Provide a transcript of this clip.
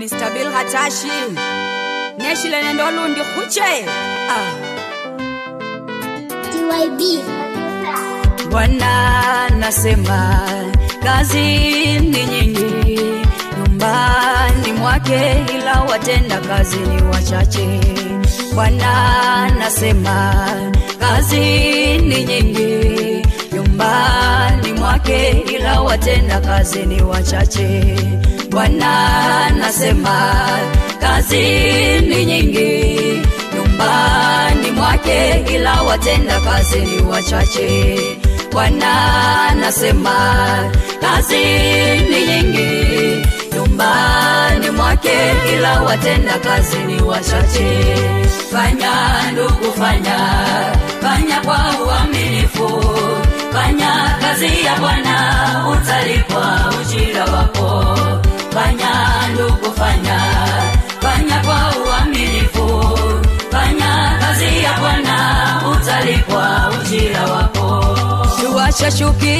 Mr. Bill Hatashi Neshile nendo lundi kuche TYB. Bwana nasema kazi ni nyingi nyumbani mwake, ila watenda kazi ni wachache. Bwana nasema kazi ni nyingi nyumbani mwake, ila watenda kazi ni wachache. Bwana nasema kazi ni nyingi nyumbani mwake, ila watenda kazi ni wachache. Bwana nasema kazi ni nyingi nyumbani mwake, ila watenda kazi ni wachache. Fanya ndugu, fanya kwa uaminifu, fanya kazi ya Bwana utalipwa ujira wako. Fanya ndugu, fanya kwa uaminifu, fanya kazi ya Bwana utalipwa ujira wako. Tuache chuki